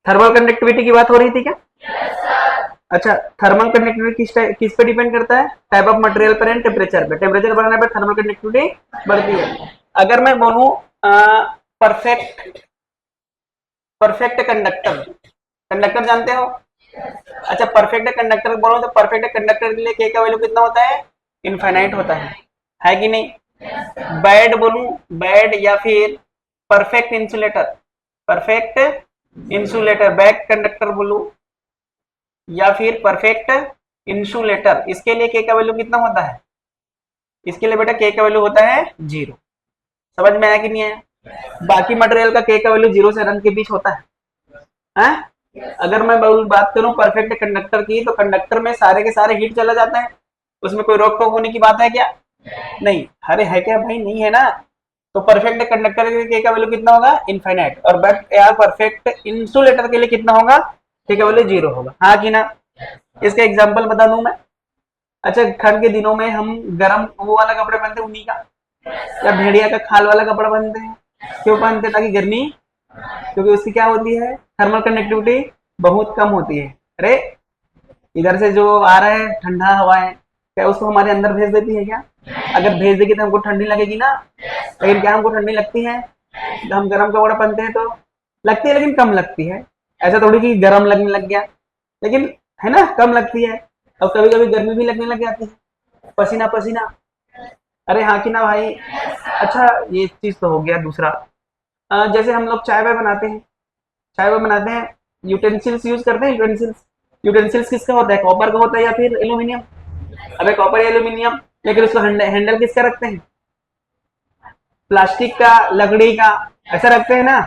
Thermal conductivity की बात हो रही थी क्या? अच्छा, थर्मल कंडक्टिविटी किस पे डिपेंड करता है? टाइप ऑफ मटेरियल पर एंड टेम्परेचर पे। टेम्परेचर बढ़ने पर थर्मल कंडक्टिविटी बढ़ती है। अगर मैं बोलूं परफेक्ट परफेक्ट कंडक्टर, कंडक्टर जानते हो? अच्छा, परफेक्ट कंडक्टर बोलो तो परफेक्ट कंडक्टर के लिए के का वैल्यू कितना होता है? इनफाइनाइट होता है कि नहीं? बैड बोलूं, बैड या फिर perfect insulator, perfect insulator bad conductor बोलूं या फिर परफेक्ट इंसुलेटर, इसके लिए के का वैल्यू कितना होता है? इसके लिए बेटा के का वैल्यू होता है 0। समझ में आया कि नहीं आया? बाकी मटेरियल का के का वैल्यू 0 से अनंत के बीच होता है? अगर मैं बात करूं परफेक्ट कंडक्टर की, तो कंडक्टर में सारे के सारे हीट चला जाता है, उसमें कोई रोक टोक होने की बात है क्या? नहीं। अरे है क्या भाई? नहीं है ना। तो परफेक्ट कंडक्टर के के का वैल्यू कितना होगा? इनफाइनाइट। और बट यार परफेक्ट इंसुलेटर के लिए कितना होगा? के का वैल्यू 0 होगा। हाँ कि ना? इसका एग्जांपल बता दूं मैं। अच्छा, ठंड के दिनों में हम गरम वो वाला कपड़े पहनते हैं, ऊनी का या भेड़िया का खाल वाला कपड़ा पहनते हैं। क्यों पहनते हैं? ताकि गर्मी, क्योंकि उसकी क्या होती है? थर्मल कंडक्टिविटी बहुत कम होती है। अरे इधर से जो आ रहा है ठंडा हवा है, क्या उसको हमारे अंदर भेज देती है क्या? अगर भेज देगी तो हमको ठंडी लगेगी ना। लेकिन क्या हमको ठंडी लगती है? हम गर्म कपड़ा पहनते हैं तो लगती है, लेकिन कम लगती है। ऐसा थोड़ी कि गर्म लगने लग गया, लेकिन है ना, कम लगती है। और कभी कभी गर्मी भी लगने लग जाती है, पसीना पसीना। अरे हाँ कि ना भाई? अच्छा, ये चीज तो हो गया। दूसरा, जैसे हम लोग चाय वाय बनाते हैं, चाय वाय बनाते हैं, यूटेंसिल्स यूज करते हैं। यूटेंसिल्स, यूटेंसिल्स किसका होता है? कॉपर का होता है या फिर एल्यूमिनियम? अबे कॉपर या एल्यूमिनियम। लेकिन उसको हैंडल किसका रखते हैं? प्लास्टिक का, लकड़ी का, ऐसा रखते हैं ना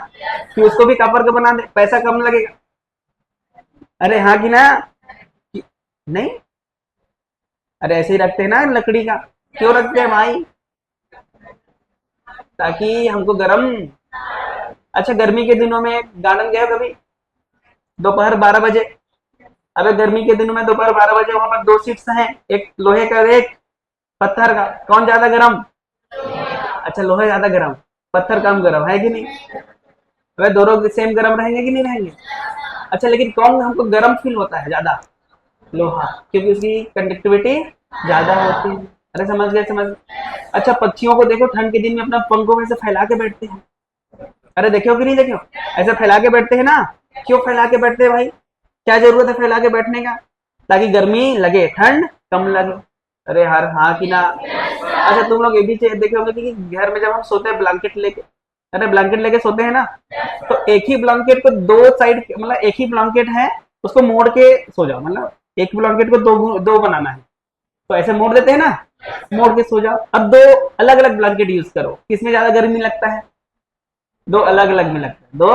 कि उसको भी कॉपर का बना दे, पैसा कम लगेगा। अरे हाँ कि ना? नहीं, अरे ऐसे ही रखते हैं ना लकड़ी का। क्यों रखते हैं भाई? ताकि हमको गर्म। अच्छा, गर्मी के दिनों में गार्डन गए हो कभी? दोपहर 12 बजे, अबे गर्मी के दिनों में दोपहर 12 बजे वहां पर 2 सीट्स हैं, एक लोहे का और एक पत्थर का। कौन ज्यादा गर्म? अच्छा, लोहे ज्यादा गर्म, पत्थर कम गर्म, है कि नहीं? वह दोनों सेम गर्म रहेंगे कि नहीं रहेंगे? अच्छा, लेकिन कौन हमको गर्म फील होता है ज्यादा? लोहा, क्योंकि उसकी कंडक्टिविटी ज्यादा होती है। अरे समझ गए, समझ गए। अच्छा, पक्षियों को देखो ठंड के दिन में अपना पंखों में से फैला के बैठते हैं। अरे देखो कि नहीं देखो? ऐसे फैला के बैठते हैं ना। क्यों फैला के बैठते हैं भाई? क्या जरूरत है फैला के बैठने का? ताकि गर्मी लगे, ठंड कम लगे। अरे हर हाँ कि ना? अच्छा, तुम लोग ये भी देखे होंगे कि घर में जब हम सोते हैं ब्लैंकेट लेके, अरे ब्लैंकेट लेके सोते हैं ना, तो एक ही ब्लैंकेट को दो साइड, मतलब एक ही ब्लैंकेट है, उसको मोड़ के सो जाओ। मतलब एक ब्लैंकेट को दो दो बनाना है, तो ऐसे मोड़ देते हैं ना, मोड़ के सो जाओ। अब दो अलग अलग ब्लैंकेट यूज करो, किसमें ज्यादा गर्मी लगता है? दो अलग अलग में लगता है, दो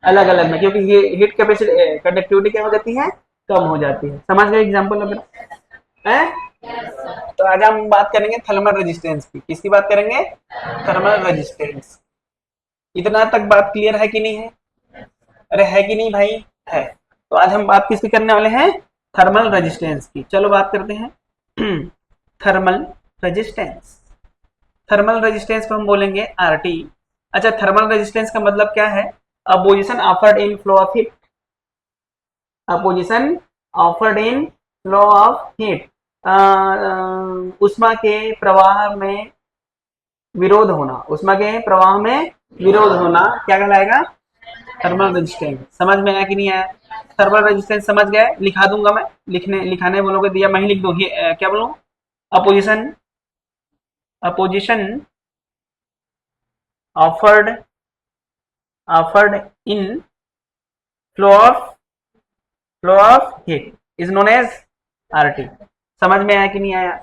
अलग अलग में, क्योंकि ये हीट कैपेसिटी कंडक्टिविटी क्या हो जाती है? कम हो जाती है। समझ गए एग्जाम्पल वगैरह है? तो आज हम बात करेंगे थर्मल रेजिस्टेंस की। किसकी बात करेंगे? Thermal resistance. इतना तक बात क्लियर है कि नहीं है? अरे है कि नहीं भाई? है। तो आज हम बात किसकी करने वाले हैं? थर्मल रेजिस्टेंस की। चलो बात करते हैं थर्मल रेजिस्टेंस। थर्मल रेजिस्टेंस को हम बोलेंगे आरटी। अच्छा, थर्मल रेजिस्टेंस का मतलब क्या है? Opposition offered in flow of heat, opposition offered in flow of heat, उष्मा के प्रवाह में विरोध होना, उष्मा के प्रवाह में विरोध होना क्या कहलाएगा? Thermal resistance. समझ में आया कि नहीं आया? थर्मल रेजिस्टेंस समझ गए? लिखा दूंगा मैं, लिखाने बोलोगे दिया मैं ही लिख दूं। क्या बोलूं? Opposition, opposition offered, offered in flow of heat is known as RT. समझ में आया कि नहीं आया?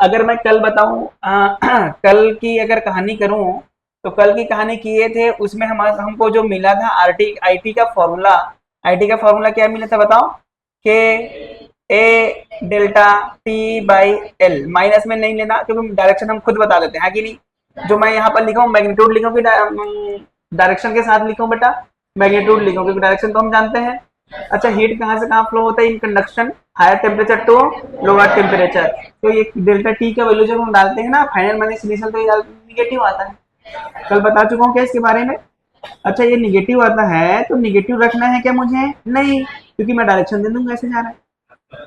अगर मैं कल बताऊं कल की अगर कहानी करूं, तो कल की कहानी किए थे, उसमें हमको जो मिला था आरटी आईटी का फॉर्मूला, आईटी का फॉर्मूला क्या मिला था बताओ? K A delta T by L. Minus में नहीं लेना, क्योंकि डायरेक्शन हम खुद बता देते हैं, है कि नहीं? जो मैं यहाँ पर लिखा हूँ मैग्नीट्यूड लिखूँ कि डायरेक्शन के साथ लिखूँ बेटा? मैग्नीट्यूड लिखूँ, क्योंकि डायरेक्शन तो हम जानते हैं। अच्छा, हीट कहाँ से कहाँ फ्लो होता है? In conduction, higher temperature to lower temperature. तो ये डेल्टा टी का वैल्यू जब हम डालते हैं ना फाइनल माइनस इनिशियल, तो ये निगेटिव आता है। कल बता चुका हूँ क्या इसके बारे में? अच्छा ये निगेटिव आता है तो निगेटिव रखना है क्या मुझे? नहीं, क्योंकि मैं डायरेक्शन दे दूंगा ऐसे जा रहा है।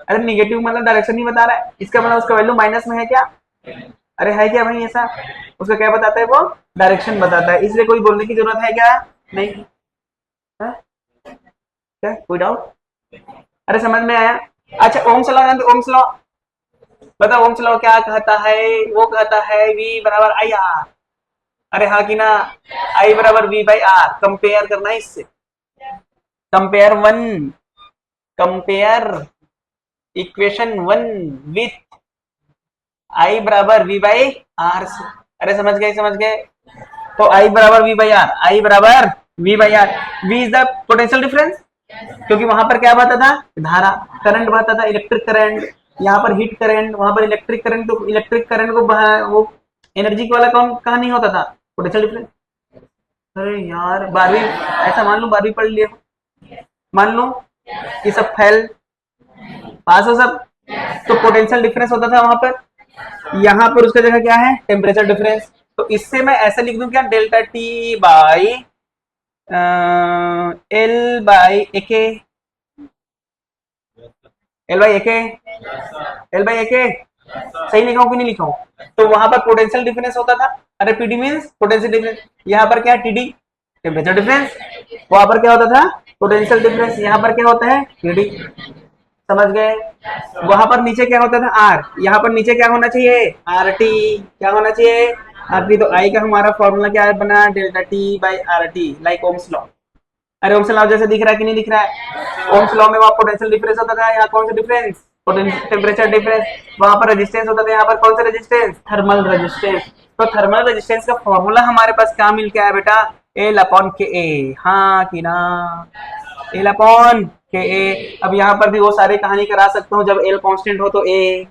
अरे निगेटिव मतलब डायरेक्शन नहीं बता रहा है, इसका मतलब उसका वैल्यू माइनस में है क्या? अरे है क्या भाई ऐसा? उसका क्या बताता है वो? डायरेक्शन बताता है, इसलिए कोई बोलने की जरूरत है क्या? नहीं है? क्या कोई डाउट? अरे समझ में आया? अच्छा ओम्स लॉ जानते हो? ओम्स लॉ बताओ, ओम्स लॉ क्या कहता है? वो कहता है वी बराबर आई आर। अरे हाँ कि ना, आई बराबर वी बाई आर। कंपेयर करना है इससे, compare one, compare equation one with I बराबर वी बाई आर से। अरे समझ गए, समझ गए? तो आई बराबर वी बाई आर, आई बराबर V by R. V is the potential difference, क्योंकि वहां पर क्या बहता था? धारा, करंट बहता था, इलेक्ट्रिक करंट। यहाँ पर हीट करंट, वहां पर इलेक्ट्रिक करंट। तो इलेक्ट्रिक करंट को वो एनर्जी वाला कौन कहा नहीं होता था? Potential difference. अरे यार 12वीं, ऐसा मान लो 12वीं पढ़ लिया, मान लो ये सब फेल, पास हो सब। तो पोटेंशियल डिफरेंस होता था वहां पर, यहाँ पर उसका जगह क्या है? Temperature difference. तो इससे मैं ऐसे लिख दूं क्या? Delta T by L by A K, L by A K, L by A के। सही लिखा हूं कि नहीं लिखा हूं? तो वहां पर पोटेंशियल डिफरेंस होता था। अरे पीडी मीन्स पोटेंशियल डिफरेंस, यहाँ पर क्या है? TD, temperature difference. वहां पर क्या होता था? Potential difference. यहाँ पर क्या होता है? टीडी। समझ गए? वहां पर नीचे क्या होता था? आर। यहाँ पर नीचे क्या होना चाहिए? R T. क्या होना चाहिए? R T. तो आई का हमारा फॉर्मूला क्या बना? Delta T by R T, like Ohm's law. अरे ओम्स लॉ जैसे दिख रहा है कि नहीं दिख रहा है? ओम्स लॉ में वहां पोटेंशियल डिफरेंस होता था, यहाँ कौन सा डिफरेंस? Temperature difference. वहां पर रेजिस्टेंस होता था, यहाँ पर कौन सा रेजिस्टेंस? Thermal resistance. तो थर्मल रेजिस्टेंस का फॉर्मूला हमारे पास क्या मिल के आया बेटा? एल अपॉन के ए। हाँ कि ना? एल अपॉन के ए। अब यहाँ पर भी वो सारी कहानी करा सकता हूँ, जब एल कांस्टेंट हो तो ए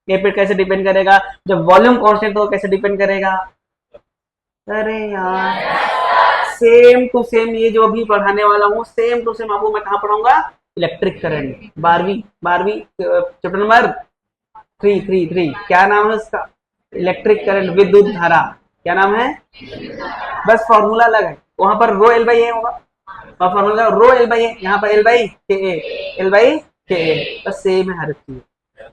पे कैसे डिपेंड करेगा, जब वॉल्यूम कांस्टेंट हो कैसे डिपेंड करेगा। अरे यार सेम टू सेम ये जो अभी पढ़ाने वाला हूँ, सेम टू सेम आपको मैं कहाँ पढ़ाऊंगा? इलेक्ट्रिक करंट, 12वीं chapter number three three three. क्या नाम है उसका? इलेक्ट्रिक करंट, विद्युत धारा। क्या नाम है? बस फॉर्मूला अलग है, वहां पर रो एल बाई ए होगा, और फॉर्मूला रो एल बाई ए, यहाँ पर एल बाई के ए, एल बाई के ए। बस सेम है हर चीज,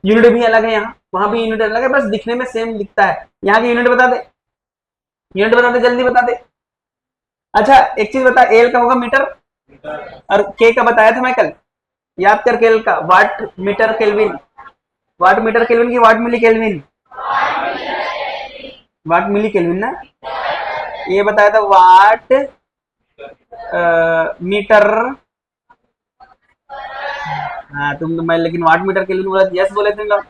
यूनिट भी अलग है, यहाँ वहां भी यूनिट अलग है, बस दिखने में सेम दिखता है। यहाँ की यूनिट बता दे, यूनिट बता दे, जल्दी बता दे। अच्छा एक चीज बता, एल का होगा मीटर, और के का बताया था मैं कल, याद कर। केल का watt metre kelvin, watt metre kelvin की वाट मिली केल्विन, वाट मिली केल्विन ना। ये बताया था वाट मीटर। हाँ तुम तो मैं, लेकिन वाट मीटर केल्विन बोला, यस बोले तुम लोग।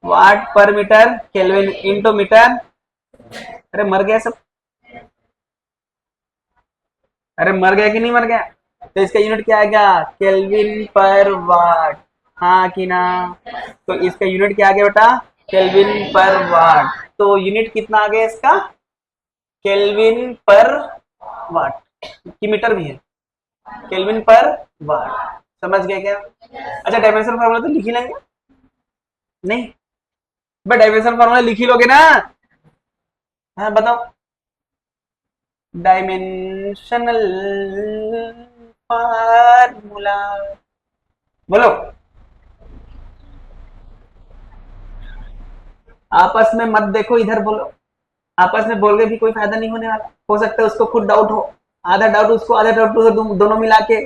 वाट पर मीटर केल्विन इंटू मीटर। अरे मर गया सब, अरे मर गया कि नहीं मर गया? तो इसका यूनिट क्या आएगा? केल्विन पर वाट। हाँ कि ना? तो इसका यूनिट क्या आ गया बेटा? केल्विन पर वाट। तो यूनिट कितना आ गया इसका? केल्विन पर वाट, की मीटर भी है, केल्विन पर वाट। समझ गए क्या? अच्छा डायमेंशन फार्मूला तो लिख ही लेंगे, नहीं बट डायमेंशन फार्मूला लिख ही लोगे ना? हाँ बताओ, डायमेंशनल फार्मूला बोलो। आपस में मत देखो, इधर बोलो। आपस में बोल के भी कोई फायदा नहीं होने वाला, हो सकता है उसको खुद डाउट हो, आधा डाउट उसको, आधा डाउट उसको, दोनों मिला के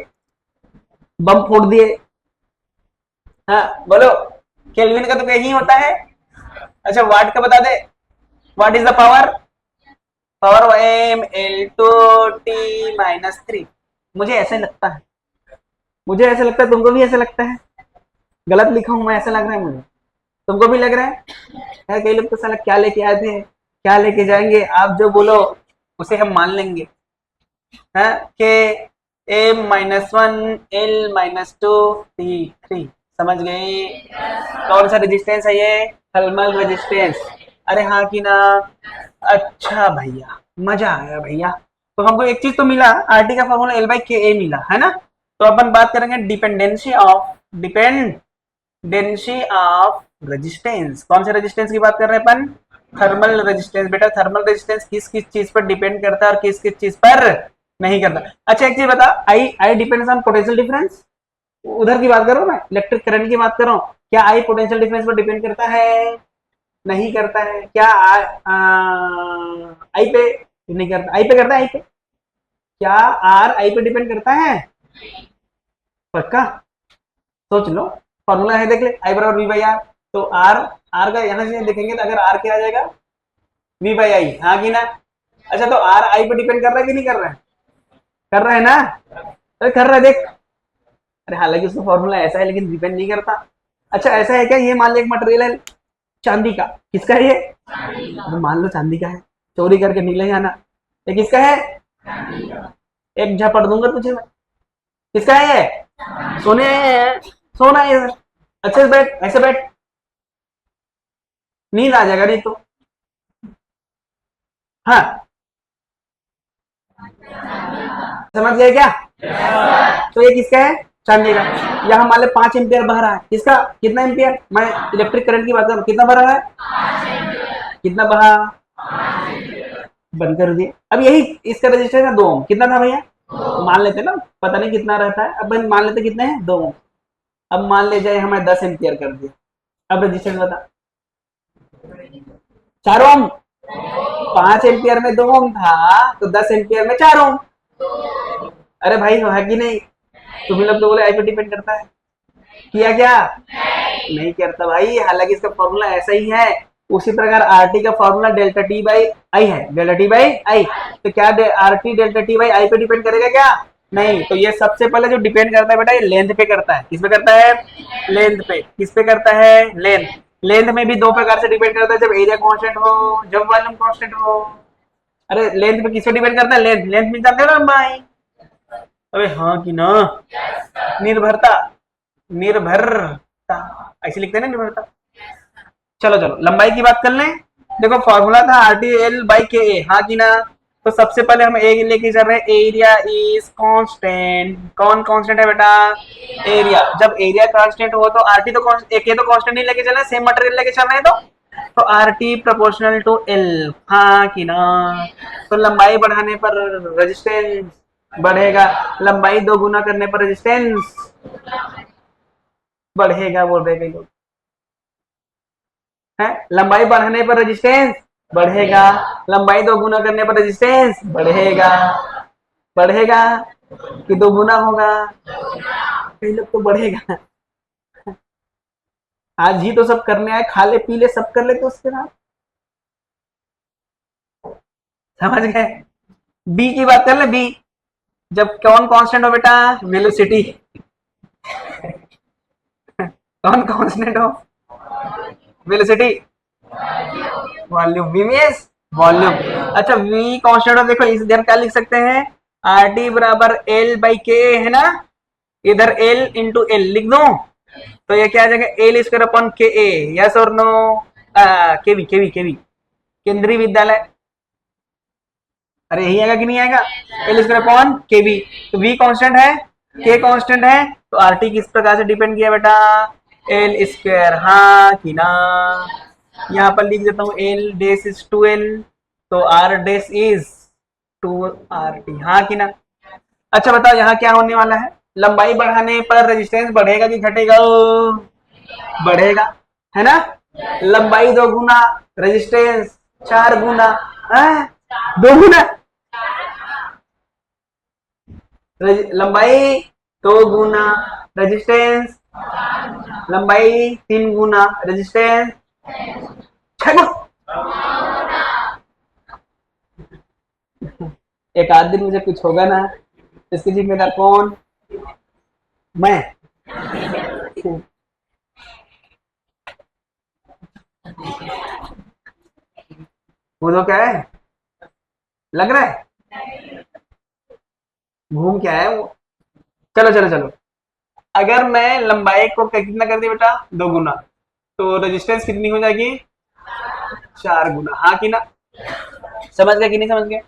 बम फोड़ दिए। हाँ बोलो, केल्विन का तो यही होता है। अच्छा वाट का बता दे, what is the power? Power M L two T minus three. मुझे ऐसे लगता है, मुझे ऐसे लगता है, तुमको भी ऐसे लगता है? गलत लिखा हूं मैं, ऐसा लग रहा है मुझे, तुमको भी लग रहा है? कई लोग तो साला क्या लेके आए थे, क्या लेके जाएंगे, आप जो बोलो उसे हम मान लेंगे। है कि M minus one L minus two T three. समझ गए? कौन सा रेजिस्टेंस है ये? Thermal resistance. अरे हाँ कि ना? अच्छा भैया मजा आ गया भैया। तो हमको एक चीज तो मिला, आरटी का फॉर्मूला एल बाई के ए मिला है ना। तो अपन बात करेंगे dependency of, dependency of resistance. कौन से रेजिस्टेंस की बात कर रहे हैं अपन? Thermal resistance. बेटा थर्मल रेजिस्टेंस किस किस चीज पर डिपेंड करता है और किस किस चीज पर नहीं करता। अच्छा एक चीज बता, आई आई डिपेंड्स ऑन पोटेंशियल डिफरेंस, उधर की बात कर रहा हूं मैं, इलेक्ट्रिक करंट की बात कर रहा हूं। क्या आई पोटेंशियल डिफरेंस पर डिपेंड करता है? नहीं करता है। क्या आई पे नहीं करता? आई पे करता है? आई पे क्या आर आई पे डिपेंड करता है? पक्का? सोच लो, फॉर्मूला है देख ले, आई बराबर वी बाई आर। तो आर, आर का यहां से देखेंगे तो अगर आर क्या आ जाएगा, वी बाई आई, हाँ कि ना? अच्छा तो आर आई पे डिपेंड कर रहा है कि नहीं कर रहा है? कर रहा है ना? अरे कर रहा है देख। अरे हालांकि उसका फॉर्मूला ऐसा है लेकिन डिपेंड नहीं करता। अच्छा ऐसा है क्या, ये मान लो एक मटेरियल है चांदी का, किसका है ये? तो मान लो चांदी का है, चोरी करके निकले जाना, ये किसका है? एक झपट दूंगा तुझे मैं। किसका है ये? सोने सोना है ये। अच्छे से बैठ, ऐसे बैठ, नींद आ जाएगा नहीं तो। हाँ समझ गए क्या? तो ये किसका है? चांदी का। यहाँ मान ले 5 एम्पियर बह रहा है, किसका? कितना एम्पियर? मैं इलेक्ट्रिक करंट की बात कर रहा हूँ, कितना बह रहा है? कितना बहा? बंद कर दिए। अब यही इसका रजिस्टर है 2 ओम, कितना था भैया? तो मान लेते ना, पता नहीं कितना रहता है, अब मान लेते कितने हैं, 2 ओम। अब मान ले जाए हमें 10 एम्पियर कर दिया, अब रजिस्टेंस बता। 4 ओम। 5 एम्पियर में 2 ओम था, तो 10 एम्पियर में 4 ओम। अरे भाई है कि नहीं? तुम लोग तो बोले आई पे डिपेंड करता है, किया क्या? नहीं करता भाई, हालांकि इसका फॉर्मूला ऐसा ही है। उसी प्रकार आर टी का formula delta T by I है, डेल्टा टी बाई आई। तो क्या R T delta T by I पे डिपेंड करेगा क्या? नहीं। तो ये सबसे पहले जो डिपेंड करता है बेटा, ये लेंथ पे करता है। किस पे करता है? लेंथ पे। किस पे करता है? लेंथ। लेंथ में भी 2 प्रकार से डिपेंड करता है, जब एरिया कांस्टेंट हो, जब वॉल्यूम कांस्टेंट हो। अरे लेंथ पे किस पे डिपेंड करता है? लेंथ, लेंथ में जानते हो ना लंबाई। अबे हाँ कि ना? निर्भरता, निर्भरता ऐसे लिखते हैं ना, निर्भरता। चलो चलो लंबाई की बात कर लें। देखो फॉर्मूला था आर टी एल बाई के ए, हाँ कि ना? तो सबसे पहले हम ए लेके चल रहे हैं, एरिया इज कांस्टेंट। कौन कांस्टेंट है बेटा? एरिया। जब एरिया कांस्टेंट हो तो आर टी तो एक तो कांस्टेंट नहीं लेके चल रहे, सेम मटेरियल लेके चल रहे हैं, तो R T proportional to L, हाँ कि ना? तो लंबाई बढ़ाने पर रेजिस्टेंस बढ़ेगा, लंबाई 2 गुना करने पर रेजिस्टेंस बढ़ेगा, बोल रहे कई लोग है। लंबाई बढ़ाने पर रेजिस्टेंस बढ़ेगा, लंबाई 2 गुना करने पर रेजिस्टेंस बढ़ेगा। बढ़ेगा कि 2 गुना होगा? कई लोग तो बढ़ेगा। आज ही तो सब करने आए, खा ले पी ले सब कर ले, तो उसके बाद समझ गए? बी की बात कर ले, बी। जब कौन कांस्टेंट हो बेटा? वेलोसिटी। कौन कांस्टेंट हो? Velocity. Volume, V means volume. अच्छा वी कांस्टेंट हो, देखो इस इधर क्या लिख सकते हैं, आर टी बराबर एल बाई के है ना, इधर एल इंटू एल लिख दो, तो ये क्या आ जाएगा, एल स्क्वायर अपॉन के ए, यस और नो? केवी केवी केवी, केंद्रीय विद्यालय। अरे यही आएगा कि नहीं आएगा? एल स्क्वायर अपॉन के वी। तो वी कांस्टेंट है, के कांस्टेंट है, तो आर टी किस प्रकार से डिपेंड किया बेटा? एल स्क्वायर, हाँ कि ना? यहाँ पर लिख देता हूँ एल डेस इज 2 एल, तो R dash is 2 R T, हाँ कि ना? अच्छा बताओ यहाँ क्या होने वाला है, लंबाई बढ़ाने पर रेजिस्टेंस बढ़ेगा कि घटेगा? बढ़ेगा, है ना? लंबाई 2 गुना, रेजिस्टेंस 4 गुना, 2 गुना। लंबाई 2 गुना, रेजिस्टेंस, लंबाई 3 गुना, रेजिस्टेंस 6 गुना। एक आध दिन मुझे कुछ होगा ना, इसकी जिम्मेदार कौन? मैं। वो तो क्या है, लग रहा है घूम क्या है वो। चलो चलो चलो, अगर मैं लंबाई को कितना कर दिया बेटा, 2 गुना, तो रेजिस्टेंस कितनी हो जाएगी? 4 गुना, हाँ कि ना? समझ गया कि नहीं समझ गया?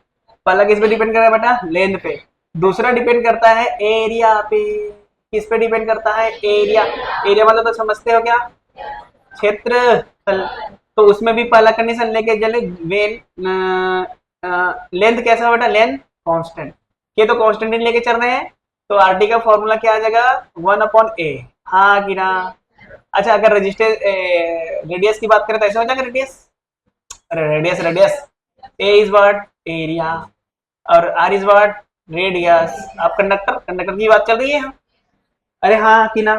पहला किस पे डिपेंड कर रहा है बेटा? लेंथ पे। दूसरा डिपेंड करता है एरिया पे। किस पे डिपेंड करता है? एरिया। एरिया मतलब तो समझते हो क्या? क्षेत्र। तो उसमें भी पहला कंडीशन लेके चले, वेन लेंथ कैसा बेटा? Length constant. के तो कांस्टेंट लेके चल रहे हैं, तो आर टी का फॉर्मूला क्या आ जाएगा, 1/a। हाँ कि ना। अच्छा अगर रजिस्टर रेडियस की बात करें तो ऐसा हो जाएगा रेडियस, अरे radius radius, A is what area और आर इज व्हाट रेडियस। अब कंडक्टर कंडक्टर की बात चल रही है यहाँ। अरे हाँ कि ना।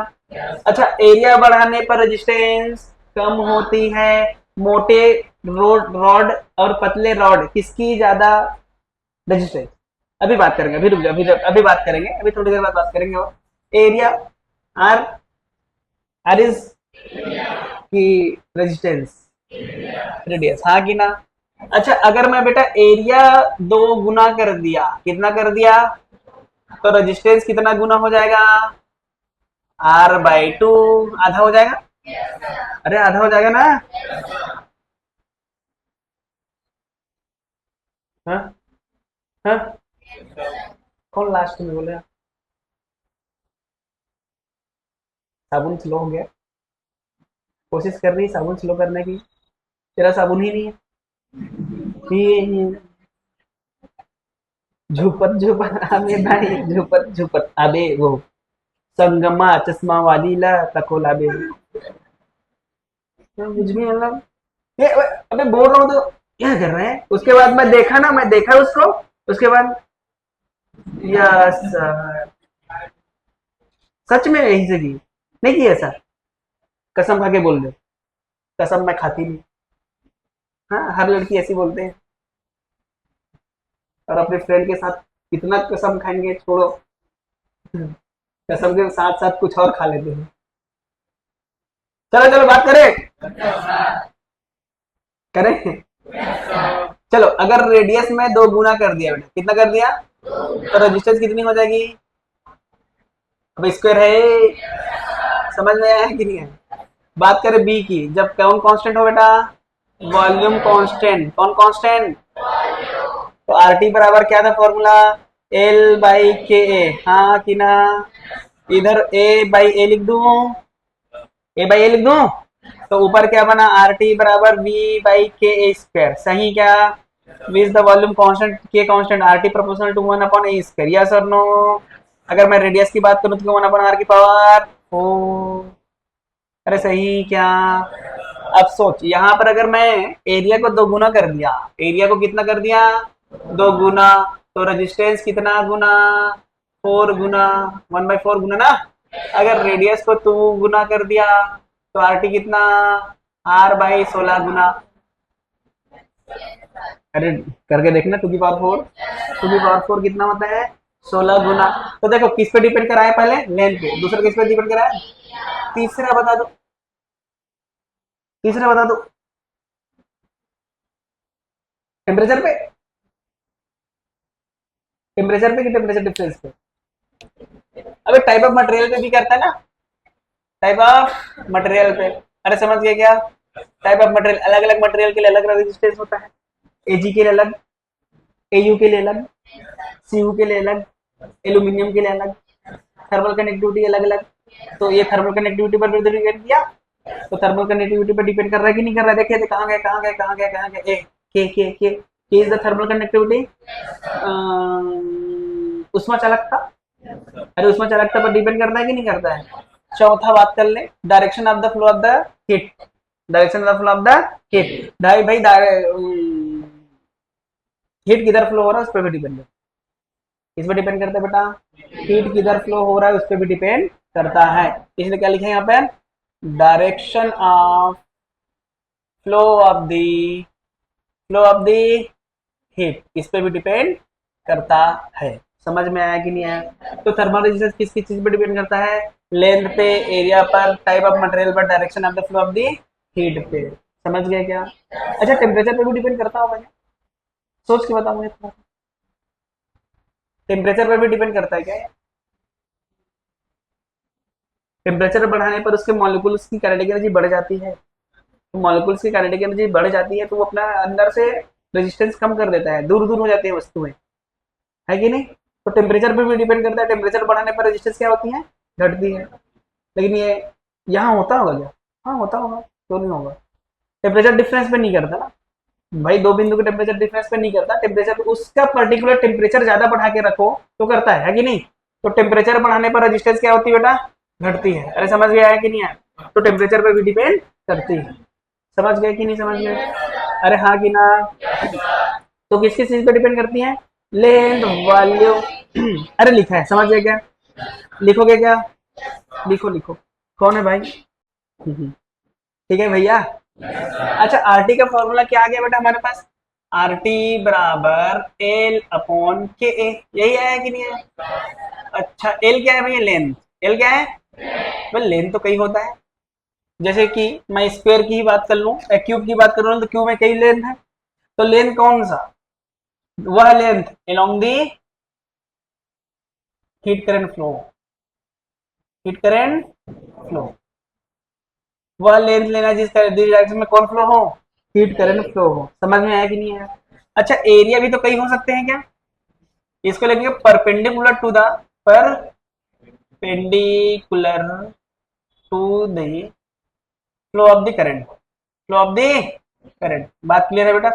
अच्छा एरिया बढ़ाने पर रेजिस्टेंस कम होती है, मोटे रोड रॉड और पतले रॉड किसकी ज्यादा रेजिस्टेंस। अभी बात करेंगे, अभी रुक जाओ, अभी बात करेंगे, अभी थोड़ी देर बाद बात करेंगे। और एरिया आर आर इज की रेजिस्टेंस रेडियस, हाँ कि ना। अच्छा अगर मैं बेटा एरिया दो गुना कर दिया, कितना कर दिया, तो रेजिस्टेंस कितना गुना हो जाएगा, r/2 आधा हो जाएगा। अरे आधा हो जाएगा ना। हाँ हाँ। कौन लास्ट में बोले, साबुन स्लो हो गया, कोशिश कर रही है साबुन स्लो करने की, तेरा साबुन ही नहीं है। ये झुपत झुपत आबे भाई, झुपत झुपत आबे वो संगमा चश्मा वाली ला तकोला बे। कुछ भी मतलब ये अबे बोल रहा हूँ तो क्या कर रहे हैं। उसके बाद मैं देखा ना, मैं देखा उसको, उसके बाद यस सच में यही से की नहीं की ऐसा, कसम खा के बोल दे, कसम मैं खाती नहीं। हाँ हर लड़की ऐसी बोलते हैं, और अपने फ्रेंड के साथ कितना कसम खाएंगे छोड़ो, कसम के साथ साथ कुछ और खा लेते हैं। चलो चलो बात करें, करें। चलो अगर रेडियस में दो गुना कर दिया बेटा, कितना कर दिया, तो रेजिस्टेंस कितनी हो जाएगी, अब स्क्वायर है, समझ में आया है कि नहीं है। बात करें बी की, जब कौन कांस्टेंट हो बेटा, वॉल्यूम कांस्टेंट, कौन कांस्टेंट, तो आर टी बराबर क्या था फॉर्मूला, L/Ka। हाँ कि ना। इधर A/A लिख दूं, A/A लिख दूं, तो ऊपर क्या बना, आर टी बराबर V/Ka सही क्या, V is the volume constant, K constant, R T proportional to 1/A, yes और नो। अगर मैं रेडियस की बात करूं तो 1/r की पावर 4। अरे सही क्या। अब सोच यहाँ पर अगर मैं एरिया को दो गुना कर दिया, एरिया को कितना कर दिया, दो गुना, तो रेजिस्टेंस कितना गुना, 4 गुना, 1/4 गुना ना। अगर रेडियस को 2 गुना कर दिया तो आर टी कितना, r/16 गुना। अरे करके देखना, 2 की पावर 4, 2 की पावर 4 कितना होता है, 16 गुना। तो देखो किस पे डिपेंड करा है, पहले लेंथ पे, दूसरा किस पे डिपेंड करा है, तीसरा बता दो, तीसरा बता दो, टेम्परेचर पे, टेम्परेचर पे कि टेम्परेचर डिफरेंस पे। अबे टाइप ऑफ मटेरियल पे भी करता है ना, टाइप ऑफ मटेरियल पे। अरे समझ गए क्या, टाइप ऑफ मटेरियल, अलग अलग मटेरियल के लिए अलग अलग रेजिस्टेंस होता है, एजी के लिए अलग, एयू के लिए अलग, सीयू के लिए अलग, एल्यूमिनियम के लिए अलग, थर्मल कंडक्टिविटी अलग अलग। तो ये थर्मल कंडक्टिविटी पर भी डिपेंड किया, तो थर्मल कंडक्टिविटी पर डिपेंड कर रहा है कि नहीं कर रहा है, देखिए थे, कहाँ गए कहाँ गए कहाँ गए कहाँ गए, ए के इज द थर्मल कंडक्टिविटी, उष्मा चालकता। अरे उष्मा चालकता पर डिपेंड करता है कि नहीं करता है। चौथा बात कर ले, direction of the flow of the heat, direction of the flow of the heat, भाई भाई हीट किधर फ्लो हो रहा है उस पर भी डिपेंड है, किस पे डिपेंड करता है बेटा, हीट किधर फ्लो हो रहा है उस पर भी डिपेंड करता है। इसलिए क्या लिखे यहाँ पे, direction of flow of the flow of the heat इस पे भी डिपेंड करता है। समझ में आया कि नहीं आया। तो थर्मल रेजिस्टेंस किस किस चीज पे डिपेंड करता है, लेंथ पे, एरिया पर, टाइप ऑफ मटेरियल पर, direction of the flow of the heat पे। समझ गए क्या। अच्छा टेम्परेचर पे भी डिपेंड करता होगा क्या, सोच के बताओ मुझे थोड़ा, टेम्परेचर पर भी डिपेंड करता है क्या, टेम्परेचर बढ़ाने पर उसके मॉलिक्यूल्स की काइनेटिक एनर्जी बढ़ जाती है, तो मॉलिक्यूल्स की काइनेटिक एनर्जी बढ़ जाती है तो वो अपना अंदर से रेजिस्टेंस कम कर देता है, दूर दूर हो जाती है वस्तुएं, है कि नहीं। तो टेम्परेचर पे भी डिपेंड करता है, टेम्परेचर बढ़ाने पर रेजिस्टेंस क्या होती है, घटती है। लेकिन ये यहाँ होता होगा क्या, हाँ होता होगा, क्यों नहीं होगा, टेम्परेचर डिफरेंस पे नहीं करता ना, भाई दो बिंदु के टेम्परेचर डिफरेंस पे नहीं करता, टेम्परेचर उसका पर्टिकुलर टेम्परेचर ज्यादा बढ़ा के रखो तो करता है कि नहीं। तो टेम्परेचर बढ़ाने पर रेजिस्टेंस क्या होती है बेटा, घटती है। अरे समझ गया है कि नहीं आया, तो टेम्परेचर पर भी डिपेंड करती है। समझ गए कि नहीं समझ गए, अरे हाँ कि ना। तो किस किस चीज पे डिपेंड करती है, लेंथ वॉल्यूम अरे लिखा है, समझ गए क्या, लिखोगे क्या, लिखो लिखो, कौन है भाई। ठीक है भैया। अच्छा आरटी का फॉर्मूला क्या आ गया बेटा हमारे पास, आर टी बराबर एल अपॉन के ए, यही आया कि नहीं आया। अच्छा एल क्या है भैया, लेंथ, एल क्या है, भाई लेंथ तो कई होता है, जैसे कि मैं स्क्वायर की ही बात कर लूं, क्यूब की बात कर लूं तो क्यूब में कई लेंथ है, तो लेंथ कौन सा, वह length along the heat current flow, heat current flow, वह लेंथ लेना जिस डायरेक्शन में कौन फ्लो हो, हीट करंट फ्लो हो। समझ में आया कि नहीं आया। अच्छा एरिया भी तो कई हो सकते हैं क्या, इसको लिखेंगे perpendicular to the, perpendicular to the flow of the current, flow of the current. बात क्लियर है बेटा।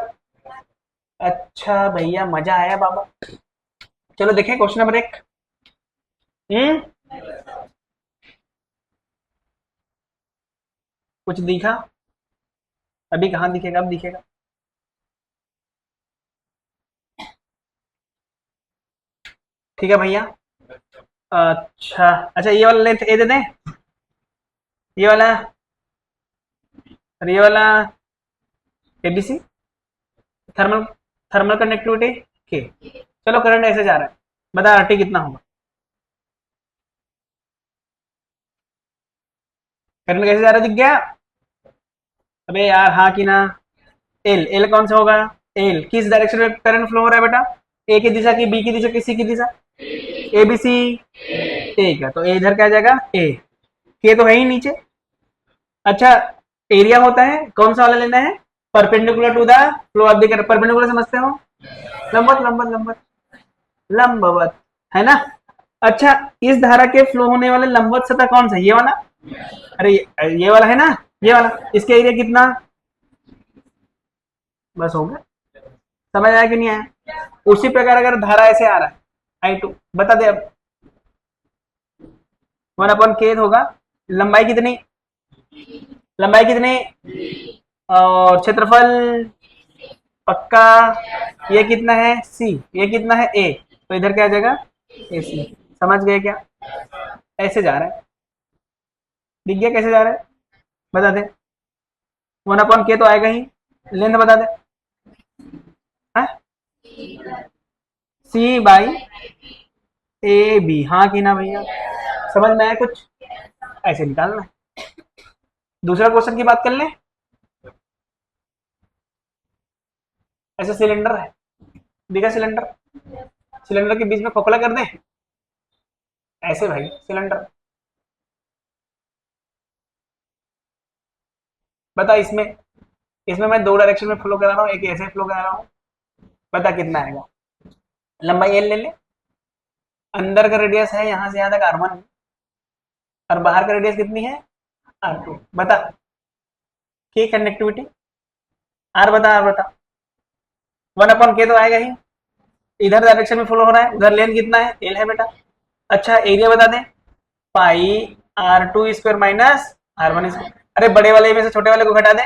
अच्छा भैया मजा आया बाबा। चलो देखें क्वेश्चन नंबर एक। हम्म, कुछ दिखा, अभी कहाँ दिखेगा, अब दिखेगा। ठीक है भैया। अच्छा अच्छा ये वाला लेंथ ए दे दें, ये वाला, और ये वाला एबीसी, थर्मल, थर्मल कंडक्टिविटी के। चलो करंट ऐसे जा रहा है, बता आरटी कितना होगा, करंट कैसे जा रहा है दिख गया। अबे यार हाँ कि ना, एल, एल कौन सा होगा, एल किस डायरेक्शन में करंट फ्लो हो रहा है बेटा, ए की दिशा की, बी की दिशा की, सी की दिशा, ए बी सी, ठीक है तो ए इधर क्या आ जाएगा, ए, के तो है ही नीचे। अच्छा एरिया होता है कौन सा वाला लेना है, perpendicular to the flow of the current, perpendicular समझते हो, लंबवत लंबवत लंबवत लंबवत, है ना। अच्छा इस धारा के फ्लो होने वाले लंबवत सतह कौन सा, ये वाला, अरे ये वाला है ना, ये वाला, इसका एरिया कितना, बस हो गया। समझ आया कि नहीं आया। उसी प्रकार अगर धारा ऐसे आ रहा है, आई टू, बता दे अब, वन अपॉन के होगा, लंबाई कितनी, लंबाई कितनी, और क्षेत्रफल पक्का, ये कितना है सी, ये कितना है ए, तो इधर क्या आ जाएगा ए सी। समझ गए क्या, ऐसे जा रहा है, दिख गया कैसे जा रहा है, बता दे, वन अपॉन के तो आएगा ही, लेंथ बता दे, सी बाई ए बी, हाँ कि ना भैया, समझ में आया कुछ, ऐसे निकालना है। दूसरा क्वेश्चन की बात कर लें, ऐसे सिलेंडर है, दिखा सिलेंडर, सिलेंडर के बीच में खोखला कर दें, ऐसे भाई सिलेंडर, बता इसमें, इसमें मैं दो डायरेक्शन में फ्लो करा रहा हूँ, एक ऐसे फ्लो करा रहा हूँ, बता कितना आएगा, लंबाई एल ले ले, अंदर का रेडियस है यहाँ से यहाँ तक R1, और बाहर का रेडियस कितनी है R2, बता के कंडक्टिविटी, आर बता, आर बता, वन अपॉन के तो आएगा ही, इधर डायरेक्शन में फ्लो हो रहा है, उधर लेंथ कितना है, एल है बेटा। अच्छा एरिया बता दे, पाई R2 square minus R1 square, अरे बड़े वाले में से छोटे वाले को घटा दे,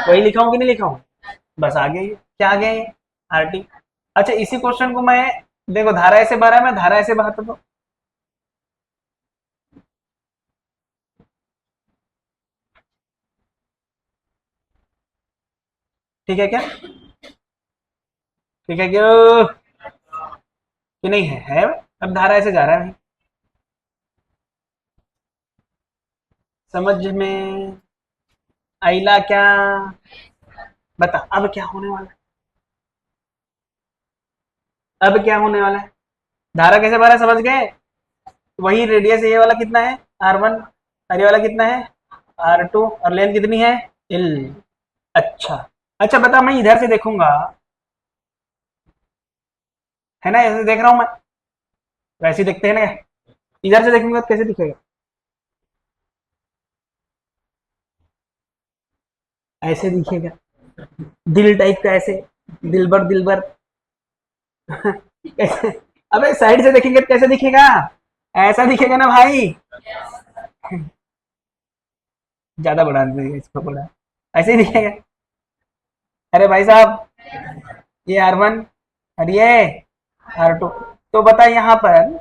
वही लिखा हूँ कि नहीं लिखा हूँ, बस आ गया ये, क्या आ गया ये, आर टी। अच्छा इसी क्वेश्चन को मैं, देखो धारा ऐसे बह रहा है, मैं धारा ऐसे बहाता तो, ठीक है क्या, ठीक है क्यों कि नहीं है, अब धारा ऐसे जा रहा है, समझ में आइला क्या, बता अब क्या होने वाला है, अब क्या होने वाला है, धारा कैसे बह रहा है समझ गए, वही रेडियस ये वाला कितना है R1, और ये वाला कितना है R2, और लेंथ कितनी है L। अच्छा अच्छा बता, मैं इधर से देखूंगा, है ना, ऐसे देख रहा हूं मैं, वैसे ही देखते हैं ना, इधर से देखेंगे तो कैसे दिखेगा, ऐसे दिखेगा, दिल टाइप का ऐसे, दिलबर दिलबर। कैसे? अबे साइड से देखेंगे तो कैसे दिखेगा? ऐसा दिखेगा ना भाई। ज्यादा बढ़ा दीजिए इसको थोड़ा, ऐसे ही दिखेगा। अरे भाई साहब, ये R1 और ये R2। तो बता यहाँ पर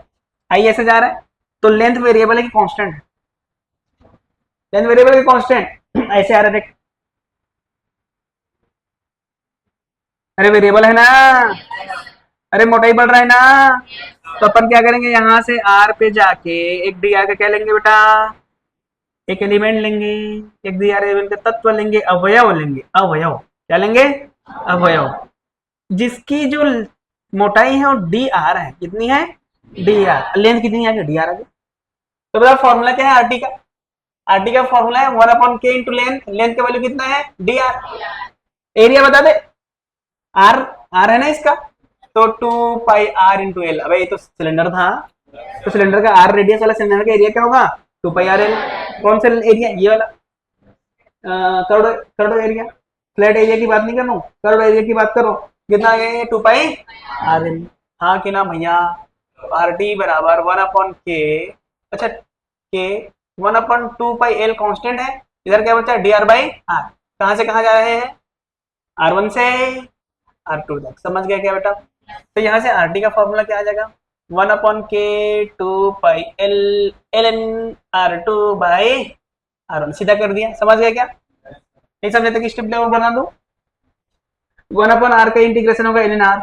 आई ऐसे जा रहा है, तो लेंथ वेरिएबल है कि कांस्टेंट? लेंथ वेरिएबल है कि कांस्टेंट? ऐसे आ रहा है देख। अरे वेरिएबल है ना, अरे मोटाई बढ़ रहा है ना। तो अपन क्या करेंगे, यहाँ से R पे जाके एक डी आर का क्या लेंगे बेटा, एक एलिमेंट लेंगे, एक डी आर एलिमेंट का तत्व लेंगे, अवयव लेंगे, अवयव क्या लेंगे, अवयव, जिसकी जो मोटाई है वो डी आर है। कितनी है? D R. लेंथ कितनी है? डी आर है। तो बता फॉर्मूला क्या है आरटी का? आरटी का फॉर्मूला है 1/k इंटू लेंथ। लेंथ का वैल्यू कितना है? D R. एरिया बता दे। आर, आर है ना इसका, तो 2 पाई r इंटू एल। अब ये तो सिलेंडर था, तो सिलेंडर का आर रेडियस वाला सिलेंडर का एरिया क्या होगा? 2 पाई r एल। कौन सा एरिया? ये वाला crore, crore area. Flat area की बात नहीं कर रहा हूँ, करोड़ एरिया की बात करो। कितना आ गया? 2 पाई r एल। हाँ कि ना भैया? आर टी बराबर 1/k। अच्छा, के 1/2 पाई एल कांस्टेंट है। इधर क्या बचा? D R by R. कहाँ से कहाँ जा रहे हैं? R1 से R2 तक। समझ गया क्या बेटा? तो यहाँ से RT का फॉर्मूला क्या आ जाएगा? 1/k 2 पाई L ln R2/R1। सीधा कर दिया। समझ गया क्या? नहीं समझे तो स्टेप लेवल बना दो। 1/r का इंटीग्रेशन होगा ln R,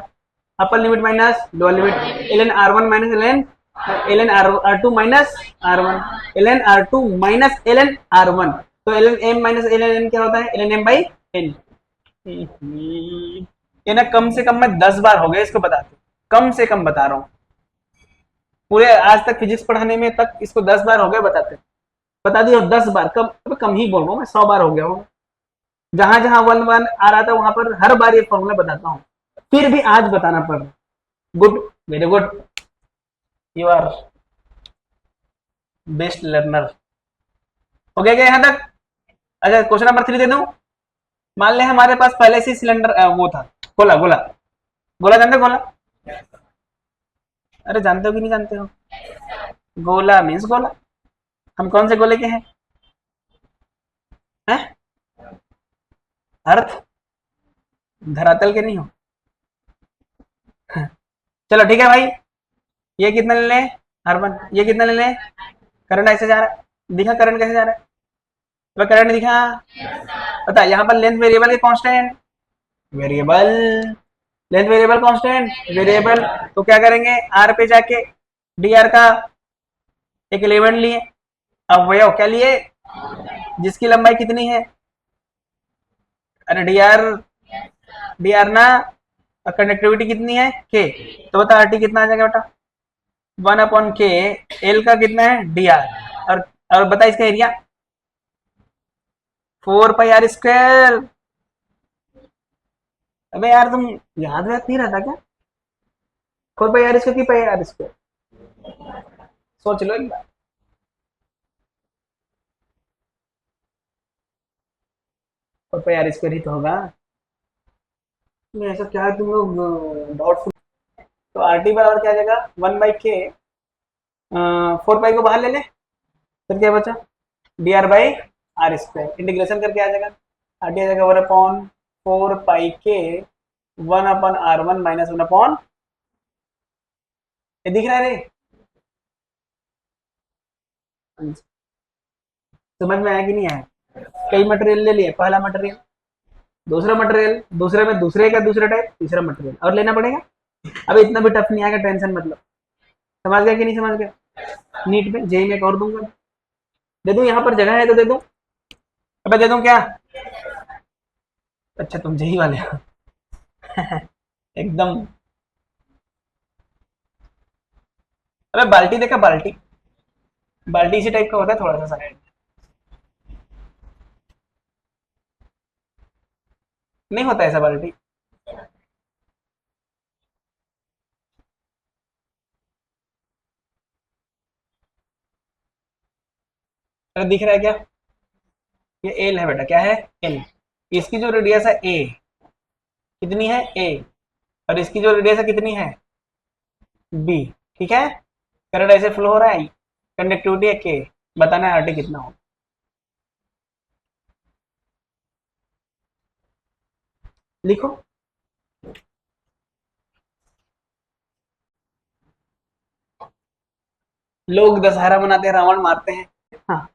upper limit minus lower limit, ln R1 minus ln R2 minus R1, ln R2 minus ln R1। तो ln m minus ln n क्या होता है? ln m by n। ये ना कम से कम मैं 10 बार हो गया इसको बताते, कम से कम बता रहा हूँ। पूरे आज तक फिजिक्स पढ़ाने में तक इसको 10 बार हो गए बताते, बता दिया 10 बार। कम कम ही बोल रहा हूँ मैं, 100 बार हो गया हूँ। जहां जहां 1/1 आ रहा था वहां पर हर बार ये फॉर्मूला बताता हूँ, फिर भी आज बताना पड़ रहा। Good, very good, you are best learner. हो गया क्या यहाँ तक? अच्छा क्वेश्चन नंबर 3 दे दूं। मान ले हमारे पास पहले से सिलेंडर वो था, गोला, गोला, गोला जानते हो? गोला, अरे जानते हो कि नहीं जानते हो? गोला मीन्स गोला। हम कौन से गोले के हैं? हैं? अर्थ, धरातल के नहीं हो। चलो ठीक है भाई, ये कितना ले लें? R1। ये कितना ले लें? करंट ऐसे जा रहा है, दिखा करंट कैसे जा रहा है? तो करंट दिखा। पता यहाँ पर लेंथ वेरिएबल है constant, variable, length variable constant, variable. तो क्या करेंगे, आर पे जाके डी आर का एक एलिमेंट लिए, अवयव क्या लिए, जिसकी लंबाई कितनी है? अरे डी आर, डी आर ना, कंडक्टिविटी कितनी है? के। तो बता आर टी कितना आ जाएगा बेटा? 1/k। एल का कितना है? D R. और बता इसका एरिया 4 पाई r स्क्वायर। अबे यार तुम याद व्याद नहीं रहता क्या? 4 पाई r स्क्वायर की पाई r स्क्वायर, सोच लो एक बार। 4 पाई r स्क्वायर ही तो होगा। नहीं ऐसा क्या है तुम लोग डाउटफुल। तो आर टी बराबर क्या आ जाएगा? 1/k, 4 पाई को बाहर ले ले, फिर क्या बचा? D R by R square. Integration करके आ जाएगा, आर टी आ जाएगा 1/4 पाई के 1/R1 माइनस 1/, ये दिख रहा है रे? समझ में आया कि नहीं आया? कई मटेरियल ले लिए, पहला मटेरियल, दूसरा मटेरियल, दूसरे में दूसरे का दूसरा टाइप, तीसरा मटेरियल और लेना पड़ेगा। अब इतना भी टफ नहीं आएगा, टेंशन मतलब। समझ गया कि नहीं समझ गया? नीट में जेई में और दूंगा, दे दूं यहाँ पर जगह है तो दे दूं। अब दे दूं क्या? अच्छा तुम जेई वाले हो। एकदम। अबे बाल्टी देखा? बाल्टी, बाल्टी इसी टाइप का होता है थोड़ा सा साइड। नहीं होता ऐसा बाल्टी? अरे दिख रहा है क्या? ये एल है बेटा, क्या है? एल। इसकी जो रेडियस है ए कितनी है ए, और इसकी जो रेडियस है कितनी है बी, ठीक है। करंट ऐसे फ्लो हो रहा है, कंडक्टिविटी है के, बताना है आरटी कितना हो। लिखो। लोग दशहरा मनाते हैं, रावण मारते हैं। हाँ,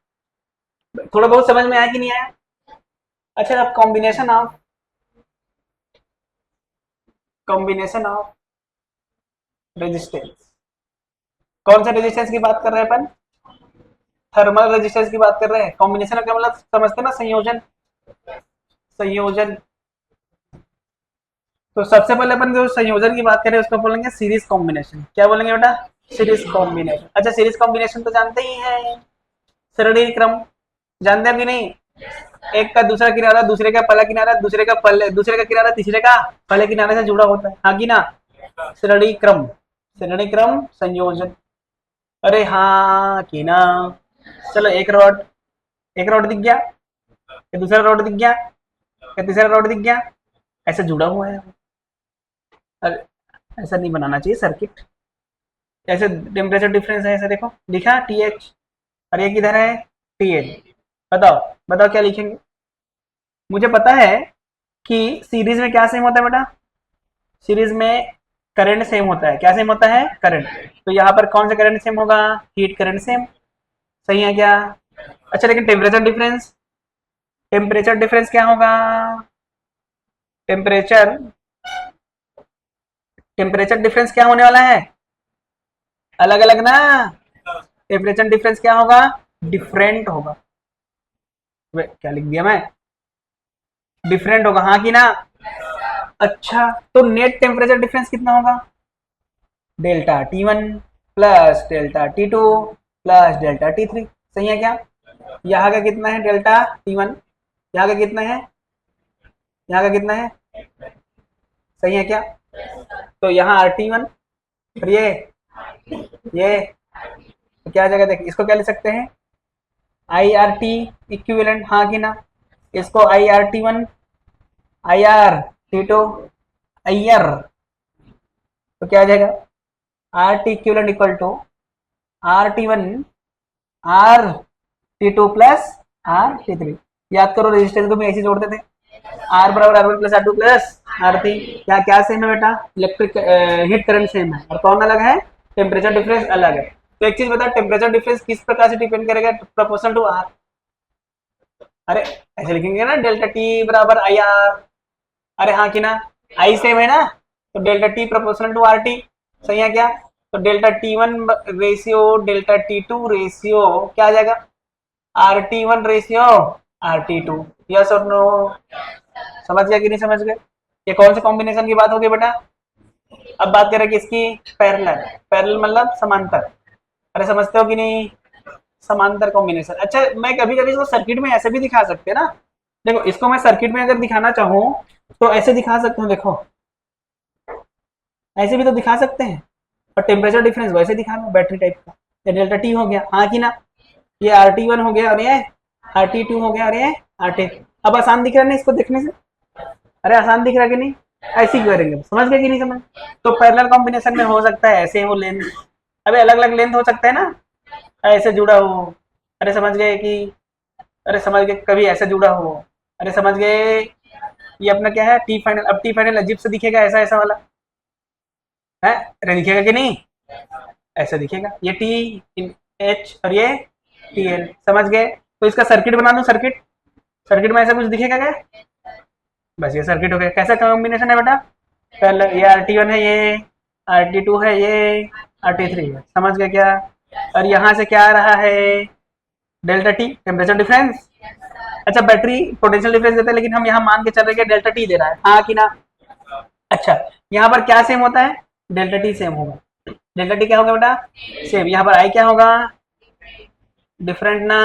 थोड़ा बहुत समझ में आया कि नहीं आया? अच्छा, अब कॉम्बिनेशन ऑफ रेजिस्टेंस, कौन सा रेजिस्टेंस की बात कर रहे हैं अपन? थर्मल रेजिस्टेंस की बात कर रहे हैं। कॉम्बिनेशन का मतलब समझते हैं ना, संयोजन। संयोजन, तो सबसे पहले अपन जो संयोजन की बात करें उसको बोलेंगे सीरीज कॉम्बिनेशन। क्या बोलेंगे बेटा? Series combination. अच्छा, सीरीज कॉम्बिनेशन तो जानते ही हैं, श्रेणी क्रम, जानते हैं कि नहीं? एक का दूसरा किनारा दूसरे का पहला किनारा दूसरे का पहले दूसरे का किनारा तीसरे का पहले किनारे से जुड़ा होता है, हाँ कि ना? श्रेणी क्रम, श्रेणी क्रम संयोजन। अरे हाँ कि ना? चलो, एक रॉड दिख गया, या दूसरा रॉड दिख गया, या तीसरा रॉड दिख गया, ऐसे जुड़ा हुआ है। अरे, ऐसा नहीं बनाना चाहिए सर्किट। ऐसे टेम्परेचर डिफरेंस है, ऐसे देखो लिखा टी एच, और ये किधर है टी एल। बताओ, बताओ क्या लिखेंगे? मुझे पता है कि सीरीज में क्या सेम होता है बेटा? सीरीज में करंट सेम होता है। क्या सेम होता है? करंट। तो यहाँ पर कौन सा करंट सेम होगा? Heat current same. सही है क्या? अच्छा, लेकिन टेम्परेचर डिफरेंस क्या होगा? टेम्परेचर टेम्परेचर डिफरेंस क्या होने वाला है? अलग अलग ना। टेम्परेचर डिफरेंस क्या होगा? डिफरेंट होगा। क्या लिख दिया मैं? डिफरेंट होगा, हाँ कि ना? अच्छा, तो नेट टेम्परेचर डिफरेंस कितना होगा? Delta T1 plus delta T2 plus delta T3। सही है क्या? यहाँ का कितना है? Delta T1। यहाँ का कितना है? यहाँ का कितना है? सही है क्या? तो यहाँ RT1, और ये तो क्या जगह, देखिए इसको क्या ले सकते हैं? IRT इक्विवेलेंट, हाँ कि ना? इसको IRT1, IRT2, IR, तो क्या आ जाएगा? RT equivalent equal to RT1 RT2 plus RT3। याद करो, रेजिस्टेंस को भी ऐसे जोड़ते थे, R बराबर R1 plus R2 plus R3। क्या क्या सेम है बेटा? इलेक्ट्रिक हीट करंट सेम है, और कौन अलग है? टेम्परेचर डिफरेंस अलग है। तो एक चीज बता, टेम्परेचर डिफरेंस किस प्रकार से डिपेंड करेगा? Proportional to R। अरे, ऐसे लिखेंगे ना, डेल्टा टी बराबर आई आर। अरे हाँ कि ना? आई सेम है ना, तो delta T proportional to R T. सही है क्या? तो delta T1 ratio delta T2 ratio क्या आ जाएगा? RT1 ratio RT2। यस और नो? समझ गया कि नहीं समझ गए? ये कौन से कॉम्बिनेशन की बात होगी बेटा? अब बात करें किसकी? पैरेलल। पैरेलल मतलब समांतर। अरे समझते हो कि नहीं? समांतर कॉम्बिनेशन। अच्छा, मैं कभी कभी इसको सर्किट में ऐसे भी दिखा सकते हैं ना। देखो, इसको मैं सर्किट में अगर दिखाना चाहूँ तो ऐसे दिखा सकता हूँ, देखो ऐसे भी तो दिखा सकते हैं। और टेम्परेचर डिफरेंस वैसे दिखा रहा हूँ, बैटरी टाइप का। ये डेल्टा टी हो गया, हाँ कि ना? ये RT1 हो गया, और ये RT2 हो गया, और ये RT। अब आसान दिख रहा है ना इसको देखने से? अरे आसान दिख रहा है कि नहीं? ऐसे ही करेंगे, समझ गए कि नहीं समझ? तो पैरेलल कॉम्बिनेशन में हो सकता है ऐसे हो लेंथ, अबे अलग अलग लेंथ हो सकता है ना, ऐसे जुड़ा हो। अरे समझ गए कि, अरे समझ गए, कभी ऐसे जुड़ा हो। अरे समझ गए? ये अपना क्या है? T final. अब टी फाइनल अजीब से दिखेगा, ऐसा ऐसा वाला है। अरे दिखेगा कि नहीं? ऐसा दिखेगा, ये टी एच और ये टी एल। समझ गए? तो इसका सर्किट बना दूं, सर्किट। सर्किट में ऐसा कुछ दिखेगा क्या? बस ये सर्किट हो गया। कैसा कॉम्बिनेशन है बेटा? पहले ये RT1 है, ये RT2 है, ये RT3 है। समझ गए क्या? और यहाँ से क्या आ रहा है? Delta T temperature difference. अच्छा, बैटरी पोटेंशियल डिफरेंस देता है, लेकिन हम यहाँ मान के चल रहे हैं डेल्टा टी दे रहा है, हाँ कि ना? अच्छा, यहाँ पर क्या सेम होता है? डेल्टा टी सेम होगा। डेल्टा टी क्या होगा बेटा? सेम। यहाँ पर आई क्या होगा? डिफरेंट ना।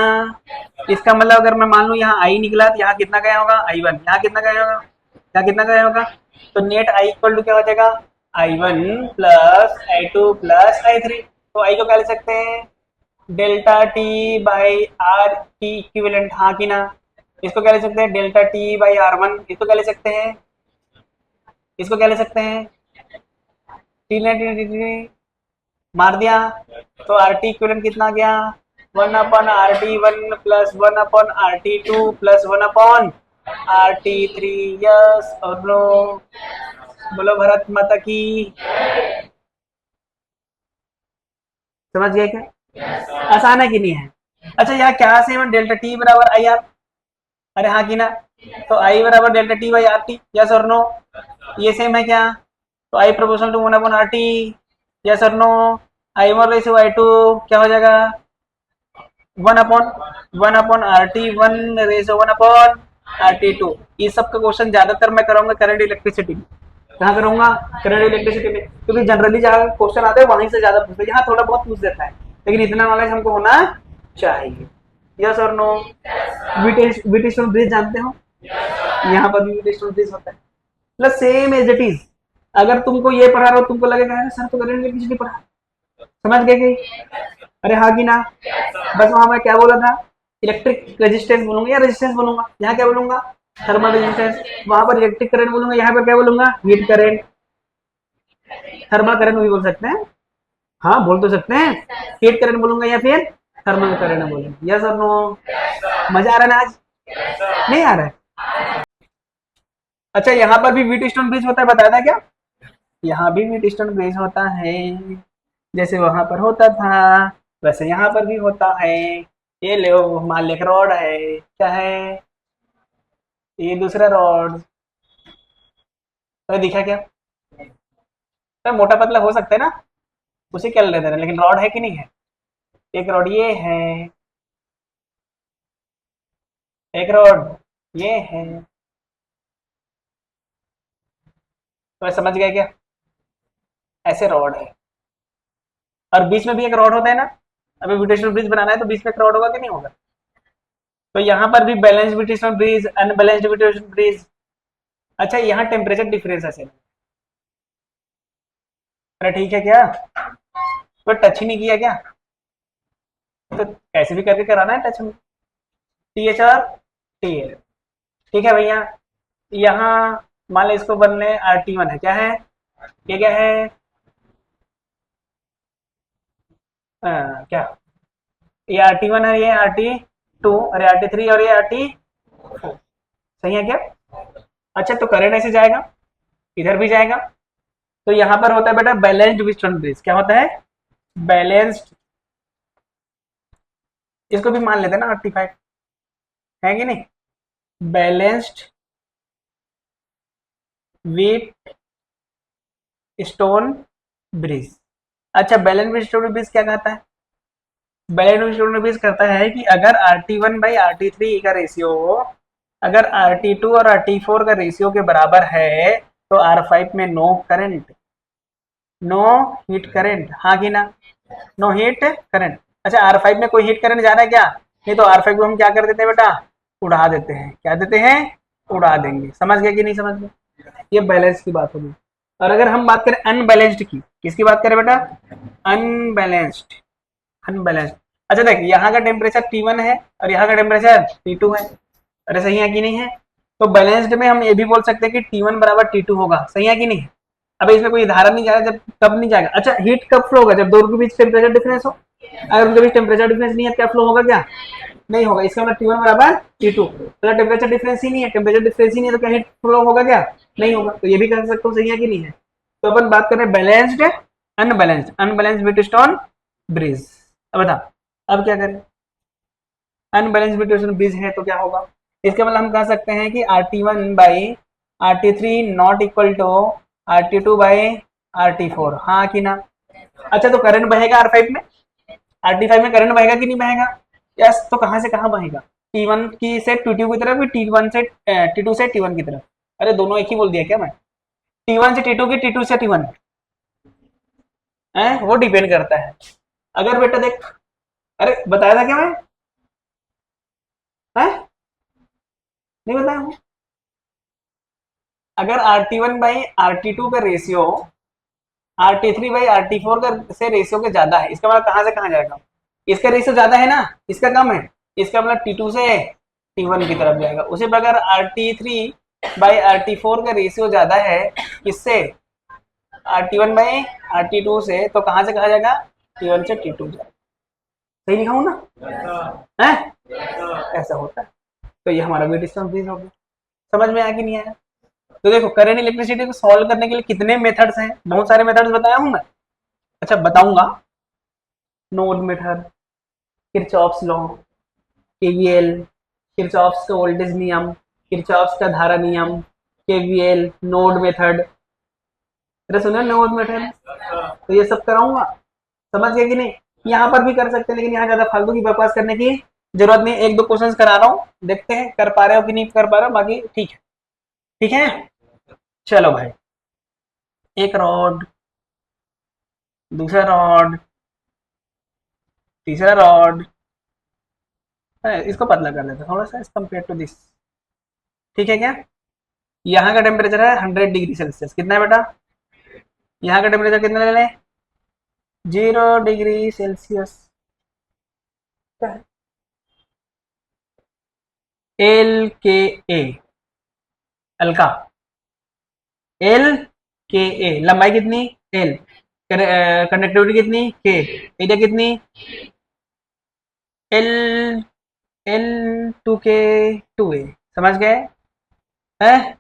इसका मतलब अगर मैं मान लू यहाँ आई निकला, तो यहाँ कितना गया होगा? I1। यहाँ कितना गया होगा? यहाँ कितना गया होगा? तो नेट आई इक्वल टू क्या हो जाएगा? I1 plus I2 plus I3। तो आई को क्या ले सकते हैं? Delta T by R T equivalent, हाँ कि ना? इसको क्या ले सकते हैं, delta T by R one, इसको क्या ले सकते हैं, इसको क्या ले सकते हैं, टी ने टी मार दिया, तो आर टी इक्विवेलेंट कितना आ गया, 1/RT1 plus 1/RT2 plus 1/RT3। Yes और नो, बोलो भारत माता की। समझ गए क्या, आसान है कि नहीं है। अच्छा यहाँ क्या सेम है, डेल्टा टी बराबर आई आर, अरे हाँ की ना, तो आई बराबर delta T by R T, yes और नो, ये सेम है क्या, तो I proportional to 1/RT, yes और no, I one ratio I two क्या हो जाएगा, 1/RT1 रेशियो 1/RT2। इस सब का क्वेश्चन ज्यादातर मैं कराऊंगा करंट इलेक्ट्रिसिटी में। कहाँ करूंगा, करंट इलेक्ट्रिसिटी में, क्योंकि जनरली जहाँ क्वेश्चन आते हैं वहीं से ज्यादा पूछते हैं, यहाँ थोड़ा बहुत पूछ देता है, लेकिन इतना नॉलेज हमको होना चाहिए। यस और नो, विटिस्टोन ब्रिज जानते हो, यहाँ पर भी विटिस्टोन ब्रिज होता है, plus same as it is. अगर तुमको ये पढ़ा रहा हो तुमको लगेगा सर तो करंट इलेक्ट्रिसिटी पढ़ा, समझ गए कि, अरे हाँ की ना, बस वहां मैं क्या बोला था, इलेक्ट्रिक रेजिस्टेंस बोलूंगा या रेजिस्टेंस बोलूंगा, यहाँ क्या बोलूंगा, थर्मल रेजिस्टेंस, वहां पर इलेक्ट्रिक करंट बोलूंगा, यहाँ पर क्या बोलूंगा, हीट करंट, थर्मल करंट भी बोल सकते हैं, हाँ बोल तो सकते हैं, हीट करंट बोलूंगा या फिर थर्मल करंट बोलूंगा। यस और नो, मजा आ रहा है ना आज, नहीं आ रहा है। अच्छा यहाँ पर भी व्हीटस्टोन ब्रिज होता है, बताया था क्या, यहाँ भी व्हीटस्टोन ब्रिज होता है, जैसे वहां पर होता था वैसे यहाँ पर भी होता है। ये लो मान लो एक रॉड है, क्या है, ये दूसरा रॉड, तो दिखा क्या, तो मोटा पतला हो सकता है ना, उसे क्या लेते हैं, लेकिन रॉड है कि नहीं है, एक रॉड ये है, एक रॉड ये है, तो समझ गए क्या, ऐसे रॉड है, और बीच में भी एक रॉड होता है ना, अभी ब्यूटेशनल ब्रिज बनाना है तो बीच में एक रॉड होगा कि नहीं होगा, तो यहाँ पर भी बैलेंस ब्यूटेशनल ब्रिज, अनबैलेंस्ड ब्यूटेशनल ब्रिज। अच्छा यहाँ टेम्परेचर डिफरेंस है, अरे ठीक है क्या, तो टच ही नहीं किया क्या, तो कैसे भी करके कराना है टच में, टी एच और टी एल, ठीक है भैया। यहाँ मान लो इसको बनने आर टी वन है, क्या है, ये क्या है, क्या, ये आर टी वन है, ये आर टी टू, अरे आर टी थ्री, और ये आर टी फोर, सही है क्या। अच्छा तो करंट ऐसे जाएगा, इधर भी जाएगा, तो यहाँ पर होता है बेटा बैलेंस्ड व्हीटस्टोन ब्रिज, क्या होता है, बैलेंस्ड, इसको भी मान लेते हैं ना 85, है कि नहीं, बैलेंस्ड व्हीट स्टोन ब्रिज। अच्छा बैलेंस व्हीटस्टोन ब्रिज क्या कहता है, बैलेंस व्हीटस्टोन ब्रिज कहता है कि अगर RT1/RT3 का रेशियो, अगर RT2 और RT4 का रेशियो के बराबर है तो R5 में no current, no heat current, हाँ कि ना, नो हीट करंट। अच्छा R5 में कोई हीट करंट जा रहा है क्या, नहीं, तो R5 को हम क्या कर देते हैं बेटा, उड़ा देते हैं, क्या देते हैं, उड़ा देंगे, समझ गए कि नहीं समझ गए, ये बैलेंस की बात होगी। और अगर हम बात करें अनबैलेंस्ड की, किसकी बात करें बेटा, अनबैलेंस्ड, अनबैलेंस्ड। अच्छा देख यहाँ का टेम्परेचर T1 है और यहाँ का टेम्परेचर T2 है, अरे सही है कि नहीं है, तो बैलेंस्ड में हम ये भी बोल सकते हैं कि T1 बराबर T2 होगा, सही है कि नहीं। अब इसमें कोई धारा नहीं जाएगा, जब कब नहीं जाएगा, अच्छा हीट कब फ्लो होगा, जब दोनों के बीच टेम्परेचर डिफरेंस हो, अगर उनके बीच टेम्परेचर डिफरेंस नहीं है क्या फ्लो होगा क्या, नहीं होगा, इसका मतलब T1 बराबर T2, तो टेम्परेचर डिफरेंस ही नहीं है, टेम्परेचर डिफरेंस ही नहीं है तो क्या हीट फ्लो होगा क्या, नहीं होगा, तो ये भी कह सकते हो सही है कि नहीं है। तो अपन बात कर रहे हैं balanced unbalanced, unbalanced Wheatstone bridge. अब बता, अब क्या करें, अनबैलेंस्ड व्हीटस्टोन ब्रिज है तो क्या होगा, इसका मतलब हम कह सकते हैं कि RT1/RT3 not equal to RT2/RT4, हाँ कि ना। अच्छा तो करंट बहेगा R5 में, RT5 में करंट बहेगा कि नहीं बहेगा, यस, तो कहाँ से कहाँ बहेगा, T1 की से T2 की तरफ, T1 से T2 से T1 की तरफ, अरे दोनों एक ही बोल दिया क्या मैं, T1 से T2 की T2 से T1 है, वो डिपेंड करता है। अगर बेटा देख, अरे बताया था क्या मैं, है नहीं बताया हूँ, अगर RT1/RT2 का रेशियो RT3/RT4 का से रेशियो के ज्यादा है, इसका मतलब कहाँ से कहाँ जाएगा, इसका रेशियो ज्यादा है ना, इसका कम है, इसका मतलब T2 से T1 की तरफ जाएगा। उसी प्रकार RT3/RT4 का रेशियो ज्यादा है किससे, RT1 बाई RT2 से, तो कहां से कहा जाएगा, T1 से T2 जाएगा। सही लिखा हूं ना है, ऐसा होता है। तो ये हमारा वेट डिस्टेंस हो गया। समझ में आया कि नहीं आया? तो देखो करंट इलेक्ट्रिसिटी को सॉल्व करने के लिए कितने मेथड्स हैं, बहुत सारे मेथड्स बताया हूं मैं। अच्छा बताऊंगा, node method, Kirchhoff's law, KVL, Kirchhoff's का वोल्टेज नियम, किरचॉफ्स का धारा नियम, केवीएल, नोड मेथड, तेरा सुना नोड मेथड, तो ये सब कराऊंगा। समझ गए कि नहीं? यहाँ पर भी कर सकते हैं, लेकिन यहाँ ज्यादा फालतू की बकवास करने की जरूरत नहीं। एक दो क्वेश्चंस करा रहा हूँ, देखते हैं कर पा रहे हो कि नहीं कर पा रहे हो, बाकी ठीक है। ठीक है, चलो भाई, एक रॉड, दूसरा रॉड, तीसरा रॉड, इसको पतला कर लेते थोड़ा सा एज कम्पेयर टू दिस। ठीक है क्या? यहाँ का टेम्परेचर है 100 डिग्री सेल्सियस, कितना है बेटा, यहाँ का टेम्परेचर कितना ले लें, 0 डिग्री सेल्सियस। एल के ए, एल का, एल के ए, लंबाई कितनी, एल, कंडक्टिविटी कितनी, के, एरिया कितनी, एल, एल टू ए, समझ गए है,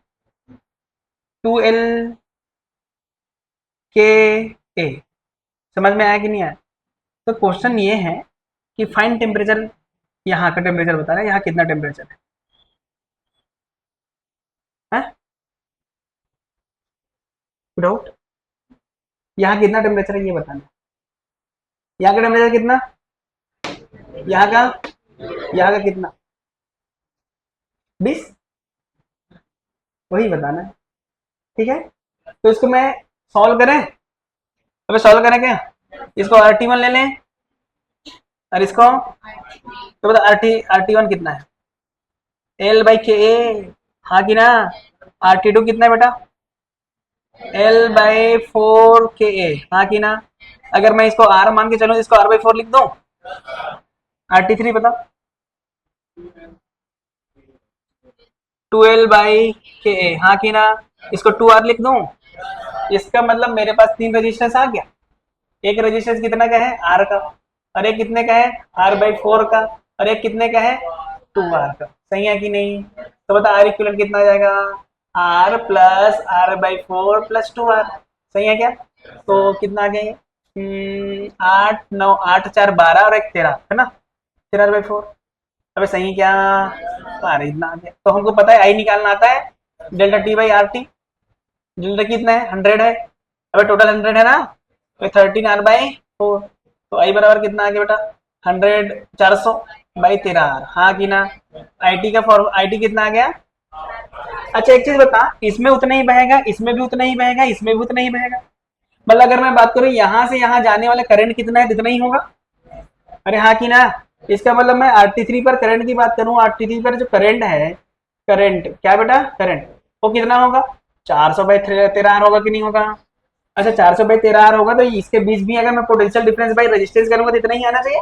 2L के ए, समझ में आया कि नहीं आया? तो क्वेश्चन ये है कि फाइन टेम्परेचर, यहाँ का टेम्परेचर बता रहा है, यहाँ कितना टेम्परेचर है? डाउट, यहाँ कितना टेम्परेचर है ये बताना। यहाँ का टेम्परेचर कितना, यहाँ का, यहाँ का कितना, 20, वही बताना है। ठीक है, तो इसको मैं सॉल्व करें, अबे सॉल्व करें क्या, इसको RT1 ले लें और इसको, तो बता RT1 कितना है, L बाई के ए, हाँ कि ना, RT2 कितना है बेटा, L/4 KA, हाँ कि ना। अगर मैं इसको R मान के चलूं, इसको R/4 लिख दूं, RT3 बता, 2L/KA, हाँ कि ना। इसको 2R लिख दूं, इसका मतलब मेरे पास 3 रेजिस्टेंस आ गया। एक रेजिस्टेंस कितना का है, R का, और एक कितने का है, R/4 का, और एक कितने का है, 2R का। सही है कि नहीं? तो बता R इक्विवेलेंट कितना आ जाएगा, R plus R/4 plus 2R। सही है क्या? तो कितना आ गया, 8 9 8 4 12 और एक 13 है ना, 13/4। अबे सही क्या, अरे इतना आ गया। तो हमको पता है आई निकालना आता है, delta T by R T. Delta कितना है, 100 है, अबे टोटल 100 है ना, तो 13R/4, तो आई बराबर कितना आ गया बेटा, 100, 400/13R, हाँ कि ना। आई टी का फॉर्म, आई टी कितना आ गया। अच्छा एक चीज बता, इसमें उतना ही बहेगा, इसमें भी उतना ही बहेगा, इसमें भी उतना ही बहेगा, मतलब अगर मैं बात करूं यहाँ से यहाँ जाने वाला करंट कितना है, कितना ही होगा। अरे हाँ कि ना, इसका मतलब मैं RT3 पर करंट की बात करूं, RT3 पर जो करंट है, करंट क्या बेटा, करंट वो कितना होगा, 400/13R होगा कि नहीं होगा। अच्छा 400/13R होगा, तो इसके बीच भी अगर मैं पोटेंशियल डिफरेंस बाई रेजिस्टेंस करूंगा तो इतना ही आना चाहिए,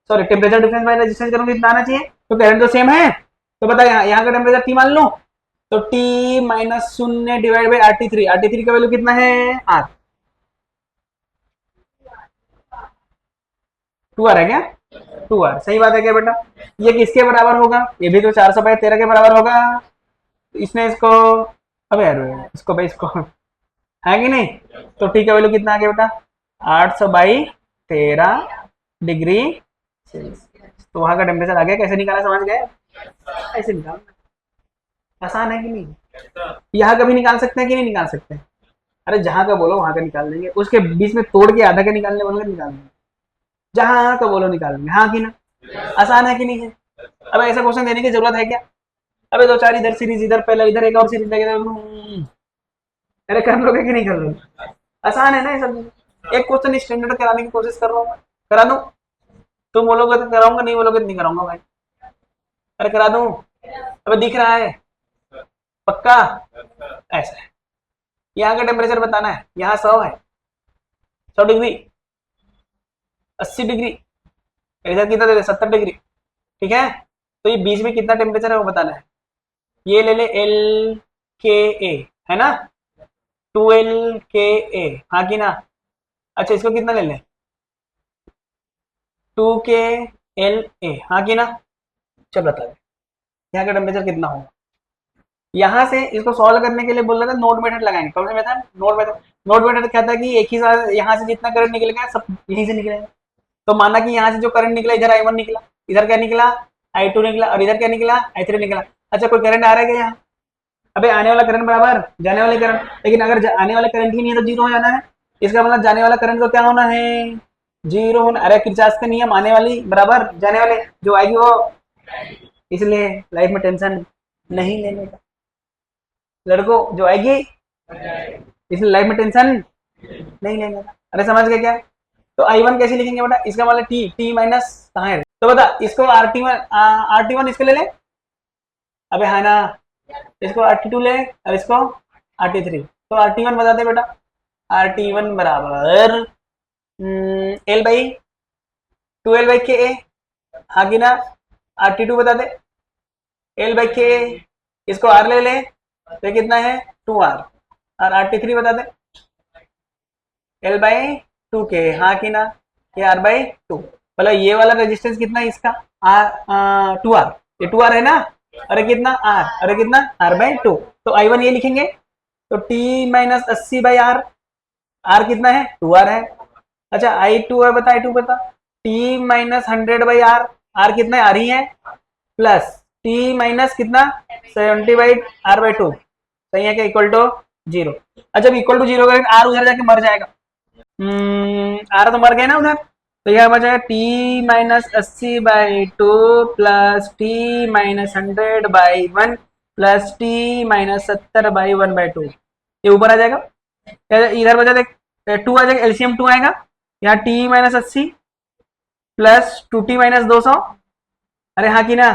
sorry temperature difference by resistance करूंगा इतना आना चाहिए, तो करंट तो सेम है। तो बता यहाँ का टेम्परेचर T मान लो, तो T-0 divide by RT3, RT3 का वैल्यू कितना है, R, 2R है क्या, 2R, सही बात है क्या बेटा। ये किसके बराबर होगा, ये भी तो 400/13 के बराबर होगा। इसने इसको, अबे यार इसको भाई इसको, है कि नहीं। तो टी का वैल्यू कितना आ गया बेटा, 800/13 डिग्री सेल्सियस। तो वहां का टेम्परेचर आ गया, कैसे निकाला समझ गए, ऐसे निकालना, आसान है कि नहीं। यहाँ कभी निकाल सकते हैं कि नहीं निकाल सकते हैं, अरे जहां का बोलो वहां का निकाल देंगे, उसके बीच में तोड़ के आधा का निकालने बोलो निकाल देंगे, जहां का बोलो निकाल देंगे, हाँ कि ना। आसान है कि नहीं है। अब ऐसा क्वेश्चन देने की जरूरत है क्या, अबे दो चार इधर सीरीज, इधर पहले इधर एक और सीरीज लगे, अरे कर लोगे कि नहीं कर लोगे, आसान है ना ये सब। एक क्वेश्चन स्टैंडर्ड कराने की कोशिश कर रहा हूँ, करा दूं, तुम बोलोगे तो कराऊंगा, नहीं बोलोगे तो नहीं कराऊंगा भाई। अरे करा दूं, अबे दिख रहा है पक्का, ऐसा है। यहाँ का टेम्परेचर बताना है, यहाँ 100 है, 100 डिग्री, 80 डिग्री, इधर कितना दे दे, 70 डिग्री, ठीक है। तो ये बीच में कितना टेम्परेचर है वो बताना है। ये ले ले एल के ए, है ना, 2L के ए, हाँ कि ना। अच्छा इसको कितना ले लें, 2K L A, हाँ कि ना। चल बता दे यहाँ का टेम्परेचर कितना होगा। यहाँ से इसको सॉल्व करने के लिए बोल रहा था नोड मेथड लगाएंगे। कौन सा method, node method. Node method क्या था कि एक ही साथ यहाँ से जितना करंट निकलेगा सब यहीं से निकलेगा। तो माना कि यहाँ से जो करंट निकला इधर I1 निकला, इधर क्या निकला I2 निकला, और इधर क्या निकला I3 निकला। अच्छा कोई करंट आ रहा है क्या यहाँ, अबे आने वाला करंट बराबर जाने वाले करंट, लेकिन अगर आने वाला करंट ही नहीं है तो जीरो हो जाना है। इसका मतलब जाने वाला करंट को क्या होना है, जीरो होना। अरे किरचॉफ का नियम, आने वाली बराबर जाने वाले, जो आएगी वो। इसलिए लाइफ में टेंशन नहीं लेने का लड़को, जो आएगी, इसलिए लाइफ में टेंशन नहीं लेने का। अरे समझ गए क्या। तो I1 कैसे लिखेंगे बेटा, इसका मतलब टी माइनस कहाँ है, तो बता इसको RT1 इसको ले ले, अबे है ना, इसको RT2 ले और इसको RT3। तो RT1 बता दे बेटा, RT1 बराबर L बाई 2L बाई के ए, हाँ कि ना। RT2 बता दे L बाई के ए, इसको R ले ले तो कितना है 2R, और RT3 बता दे L बाई 2K, हाँ कि ना, ये R बाई 2। मतलब ये वाला रेजिस्टेंस कितना है इसका, R 2R, ये 2R है ना, अरे कितना R, अरे कितना R बाई 2। तो I1 ये लिखेंगे, तो T minus 80 by R, R कितना है 2R है। अच्छा I2 है, बता I2 बता, T minus 100 by R, R कितना है R ही है, प्लस T माइनस कितना 70 बाई R बाई 2, सही है क्या, इक्वल टू 0। अच्छा जब इक्वल टू 0 करेंगे R उधर जाके मर जाएगा, R तो मर गए ना उधर, तो यह बचा T minus 80 by 2 plus T minus 100 by 1 plus T minus 70 by 1 by 2, ये ऊपर आ जाएगा। इधर बचा देख 2 आ जाएगा, एलसीएम 2 आएगा, यहाँ T minus 80 plus 2T minus 200, अरे हाँ कि ना,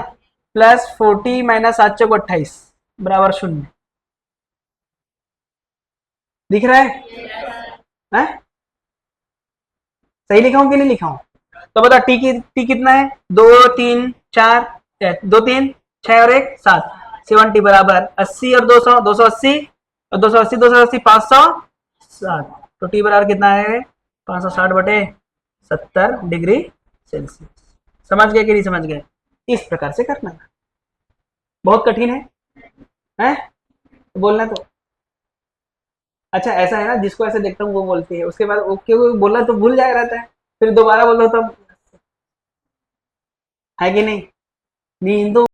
प्लस 40 माइनस 7 चौक 28 बराबर 0। दिख रहा है? सही लिखा हूं कि नहीं लिखा हूं, तो बता टी कितना है, 2 3 4, 2 3 6 और 1 7, 70 बराबर 80 और 200, 280 और 280 280 560, तो टी बराबर कितना है 560 बटे 70 डिग्री सेल्सियस। समझ गए कि नहीं समझ गए, इस प्रकार से करना है, बहुत कठिन है बोलना तो। अच्छा ऐसा है ना, जिसको ऐसे देखता हूँ वो बोलती है, उसके बाद वो क्यों बोलना तो भूल जाया रहता है, फिर दोबारा बोल दो तब, है कि नहीं। नींदों